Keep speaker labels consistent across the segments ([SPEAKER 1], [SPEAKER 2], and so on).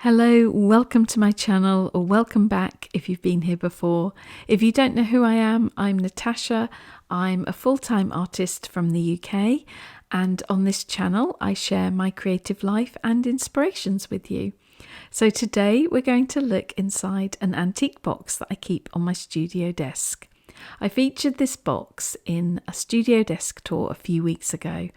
[SPEAKER 1] Hello, welcome to my channel, or welcome back if you've been here before. If you don't know who I am, I'm Natasha. I'm a full-time artist from the UK, and on this channel I share my creative life and inspirations with you. So today we're going to look inside an antique box that I keep on my studio desk. I featured this box in a studio desk tour a few weeks ago,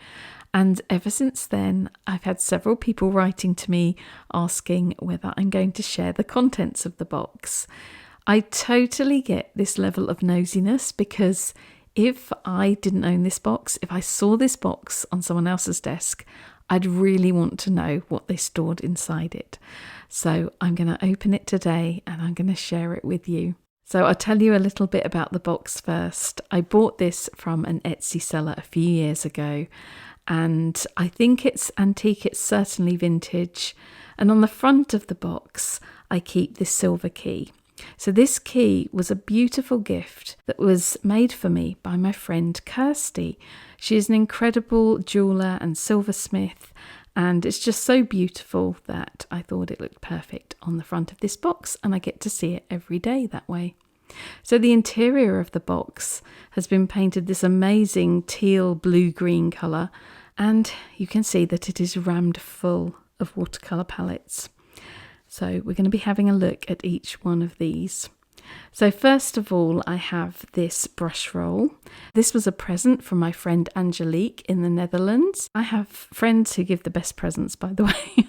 [SPEAKER 1] and ever since then I've had several people writing to me asking whether I'm going to share the contents of the box. I totally get this level of nosiness, because if I didn't own this box, if I saw this box on someone else's desk, I'd really want to know what they stored inside it. So I'm going to open it today and I'm going to share it with you. So I'll tell you a little bit about the box first. I bought this from an Etsy seller a few years ago, and I think it's antique, it's certainly vintage. And on the front of the box, I keep this silver key. So this key was a beautiful gift that was made for me by my friend Kirsty. She is an incredible jeweller and silversmith, and it's just so beautiful that I thought it looked perfect on the front of this box, and I get to see it every day that way. So the interior of the box has been painted this amazing teal blue-green colour, and you can see that it is rammed full of watercolour palettes. So we're going to be having a look at each one of these. So first of all, I have this brush roll. This was a present from my friend Angelique in the Netherlands. I have friends who give the best presents, by the way.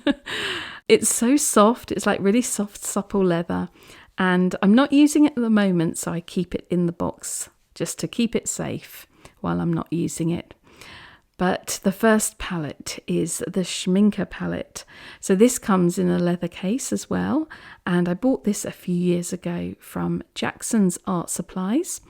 [SPEAKER 1] It's so soft. It's like really soft, supple leather. And I'm not using it at the moment, so I keep it in the box just to keep it safe while I'm not using it. But the first palette is the Schminker palette. So this comes in a leather case as well, and I bought this a few years ago from Jackson's Art Supplies.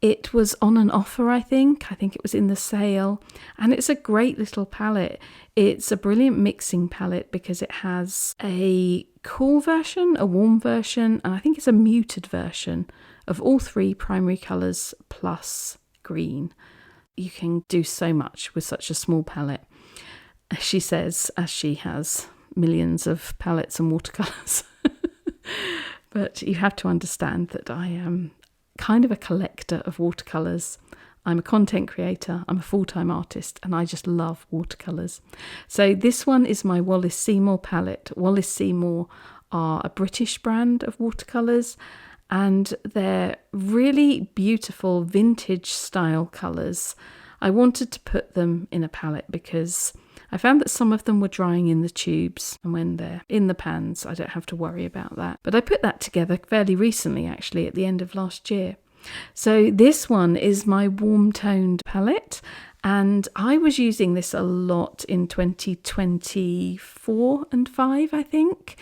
[SPEAKER 1] It was on an offer, I think it was in the sale, and it's a great little palette. It's a brilliant mixing palette because it has a cool version, a warm version, and I think it's a muted version of all three primary colours plus green. You can do so much with such a small palette, she says, as she has millions of palettes and watercolours. But you have to understand that I am kind of a collector of watercolours. I'm a content creator, I'm a full-time artist, and I just love watercolours. So this one is my Wallace Seymour palette. Wallace Seymour are a British brand of watercolours, and they're really beautiful vintage style colours. I wanted to put them in a palette because I found that some of them were drying in the tubes, and when they're in the pans I don't have to worry about that. But I put that together fairly recently, actually at the end of last year. So this one is my warm toned palette, and I was using this a lot in 2024 and 5, I think,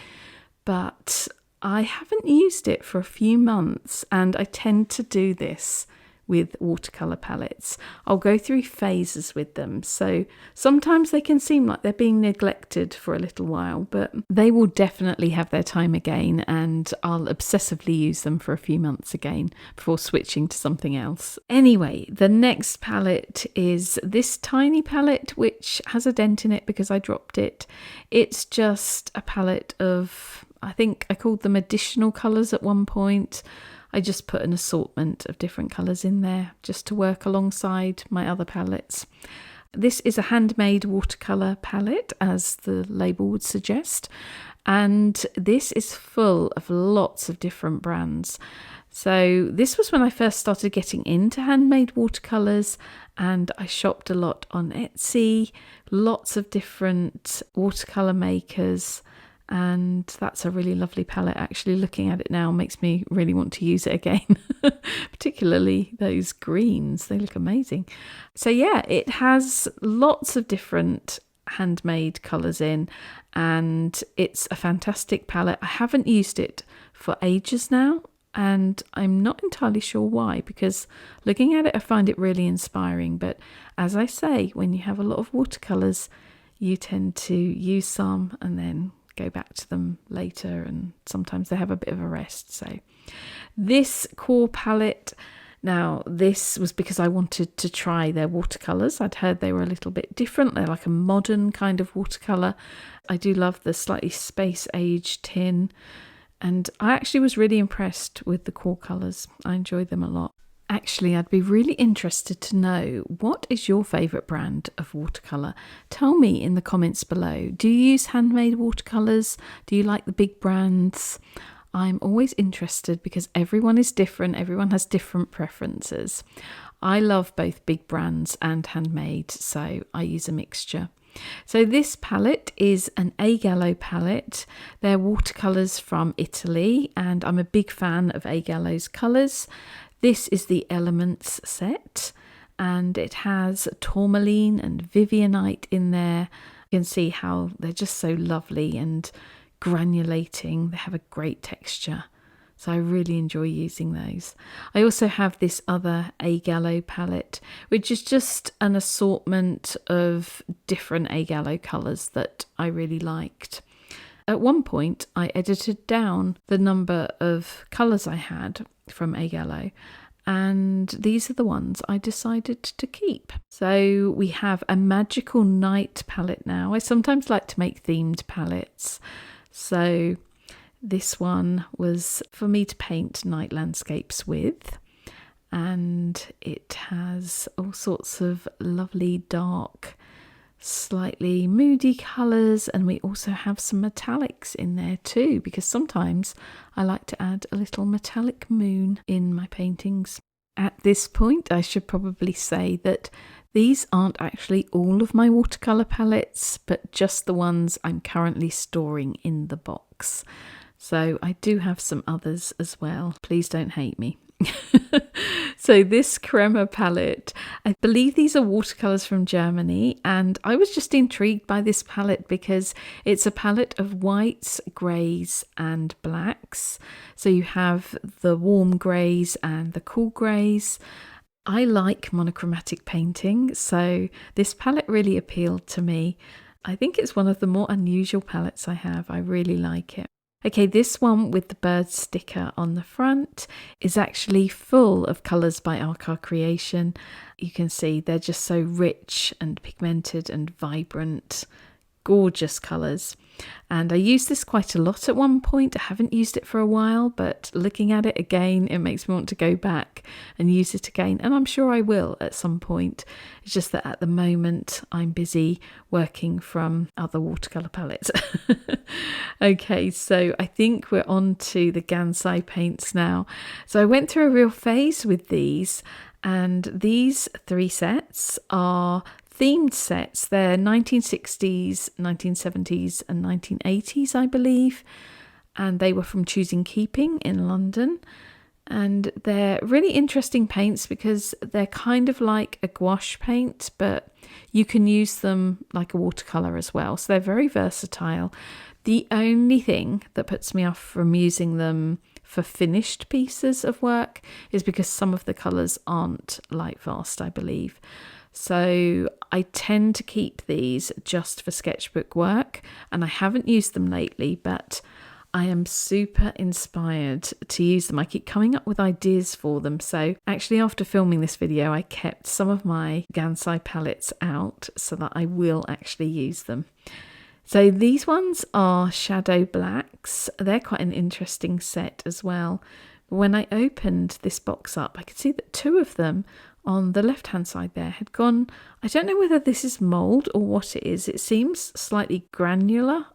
[SPEAKER 1] but I haven't used it for a few months, and I tend to do this with watercolour palettes. I'll go through phases with them, so sometimes they can seem like they're being neglected for a little while, but they will definitely have their time again, and I'll obsessively use them for a few months again before switching to something else. Anyway, the next palette is this tiny palette which has a dent in it because I dropped it. It's just a palette of, I think I called them additional colours at one point. I just put an assortment of different colours in there just to work alongside my other palettes. This is a handmade watercolour palette, as the label would suggest, and this is full of lots of different brands. So this was when I first started getting into handmade watercolours, and I shopped a lot on Etsy, lots of different watercolour makers. And that's a really lovely palette. Actually, looking at it now makes me really want to use it again. Particularly those greens, they look amazing. So yeah, it has lots of different handmade colours in, and it's a fantastic palette. I haven't used it for ages now, and I'm not entirely sure why, because looking at it I find it really inspiring. But as I say, when you have a lot of watercolours, you tend to use some and then go back to them later, and sometimes they have a bit of a rest. So this core palette Now, this was because I wanted to try their watercolours. I'd heard they were a little bit different. They're like a modern kind of watercolour. I do love the slightly space age tin. And I actually was really impressed with the core colours. I enjoyed them a lot. Actually, I'd be really interested to know, what is your favourite brand of watercolour? Tell me in the comments below. Do you use handmade watercolours? Do you like the big brands? I'm always interested because everyone is different. Everyone has different preferences. I love both big brands and handmade, so I use a mixture. So this palette is an Gallo palette. They're watercolours from Italy, and I'm a big fan of Gallo's colours. This is the Elements set, and it has tourmaline and Vivianite in there. You can see how they're just so lovely and granulating. They have a great texture. So I really enjoy using those. I also have this other Gallo palette, which is just an assortment of different Gallo colours that I really liked. At one point, I edited down the number of colours I had from Gallo, and these are the ones I decided to keep. So we have a Magical Night palette now. I sometimes like to make themed palettes. So this one was for me to paint night landscapes with, and it has all sorts of lovely dark, slightly moody colours, and we also have some metallics in there too, because sometimes I like to add a little metallic moon in my paintings. At this point, I should probably say that these aren't actually all of my watercolour palettes, but just the ones I'm currently storing in the box. So I do have some others as well. Please don't hate me. So this Crema palette, I believe these are watercolours from Germany, and I was just intrigued by this palette because it's a palette of whites, greys and blacks. So you have the warm greys and the cool greys. I like monochromatic painting, so this palette really appealed to me. I think it's one of the more unusual palettes I have. I really like it. Okay, this one with the bird sticker on the front is actually full of colours by Arcar Creation. You can see they're just so rich and pigmented and vibrant, gorgeous colours. And I used this quite a lot at one point. I haven't used it for a while, but looking at it again, it makes me want to go back and use it again. And I'm sure I will at some point. It's just that at the moment I'm busy working from other watercolour palettes. Okay, so I think we're on to the Gansai paints now. So I went through a real phase with these, and these 3 sets are themed sets. They're 1960s, 1970s and 1980s, I believe, and they were from Choosing Keeping in London. And they're really interesting paints because they're kind of like a gouache paint, but you can use them like a watercolour as well. So they're very versatile. The only thing that puts me off from using them for finished pieces of work is because some of the colours aren't light fast, I believe. So I tend to keep these just for sketchbook work, and I haven't used them lately, but I am super inspired to use them. I keep coming up with ideas for them. So actually after filming this video, I kept some of my Gansai palettes out so that I will actually use them. So these ones are Shadow Blacks. They're quite an interesting set as well. When I opened this box up, I could see that 2 of them on the left hand side there had gone, I don't know whether this is mould or what it is. It seems slightly granular.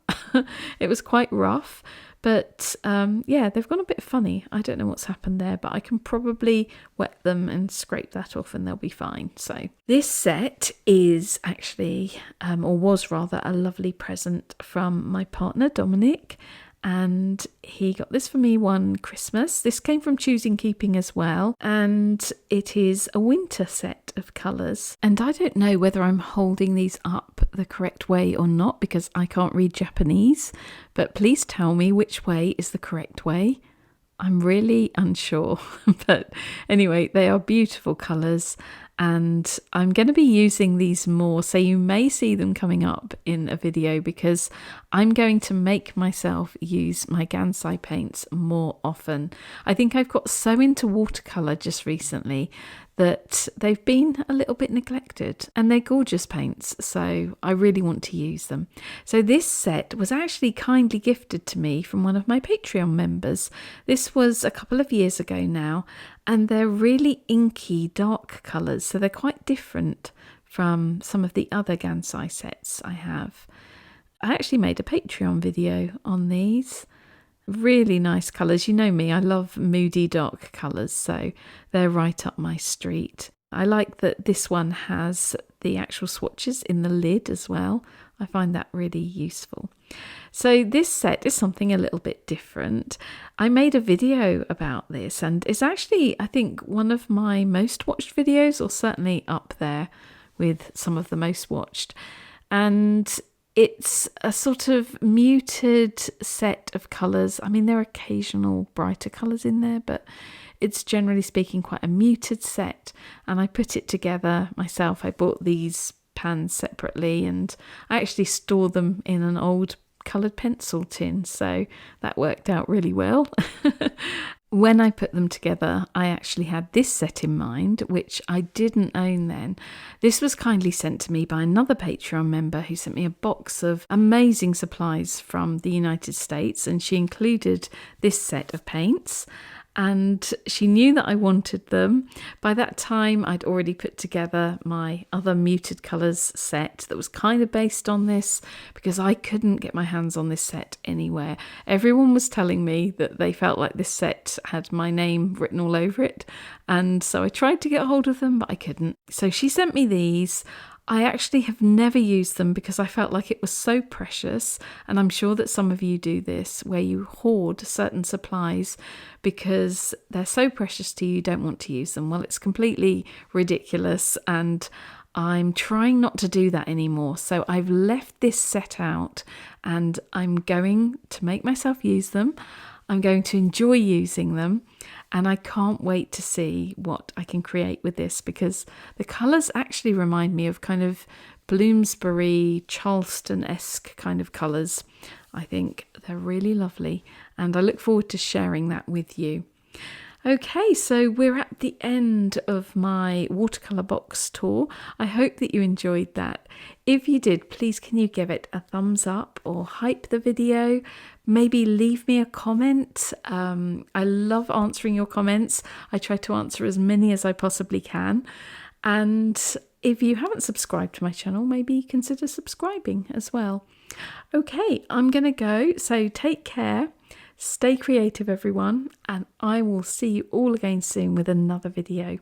[SPEAKER 1] It was quite rough, but yeah, they've gone a bit funny. I don't know what's happened there, but I can probably wet them and scrape that off and they'll be fine. So this set is actually, or was rather, a lovely present from my partner Dominic. And he got this for me one Christmas. This came from Choosing Keeping as well, and it is a winter set of colours. And I don't know whether I'm holding these up the correct way or not because I can't read Japanese, but please tell me which way is the correct way. I'm really unsure, but anyway, they are beautiful colours, and I'm going to be using these more, so you may see them coming up in a video because I'm going to make myself use my Gansai paints more often. I think I've got so into watercolour just recently that they've been a little bit neglected, and they're gorgeous paints, so I really want to use them. So this set was actually kindly gifted to me from one of my Patreon members. This was a couple of years ago now, and they're really inky dark colours, so they're quite different from some of the other Gansai sets I have. I actually made a Patreon video on these. Really nice colours. You know me, I love moody dark colours, so they're right up my street. I like that this one has the actual swatches in the lid as well. I find that really useful. So this set is something a little bit different. I made a video about this, and it's actually, I think, one of my most watched videos, or certainly up there with some of the most watched. And it's a sort of muted set of colours. I mean, there are occasional brighter colours in there, but it's generally speaking quite a muted set. And I put it together myself. I bought these pans separately, and I actually store them in an old coloured pencil tin, so that worked out really well. When I put them together, I actually had this set in mind, which I didn't own then. This was kindly sent to me by another Patreon member who sent me a box of amazing supplies from the United States, and she included this set of paints. And she knew that I wanted them. By that time, I'd already put together my other muted colours set that was kind of based on this, because I couldn't get my hands on this set anywhere. Everyone was telling me that they felt like this set had my name written all over it. And so I tried to get hold of them, but I couldn't. So she sent me these. I actually have never used them because I felt like it was so precious, and I'm sure that some of you do this, where you hoard certain supplies because they're so precious to you, you don't want to use them. Well, it's completely ridiculous, and I'm trying not to do that anymore. So I've left this set out, and I'm going to make myself use them. I'm going to enjoy using them, and I can't wait to see what I can create with this, because the colours actually remind me of kind of Bloomsbury, Charleston-esque kind of colours. I think they're really lovely, and I look forward to sharing that with you. Okay, so we're at the end of my watercolour box tour. I hope that you enjoyed that. If you did, please can you give it a thumbs up or hype the video? Maybe leave me a comment. I love answering your comments. I try to answer as many as I possibly can. And if you haven't subscribed to my channel, maybe consider subscribing as well. Okay, I'm going to go, so take care. Stay creative, everyone, and I will see you all again soon with another video.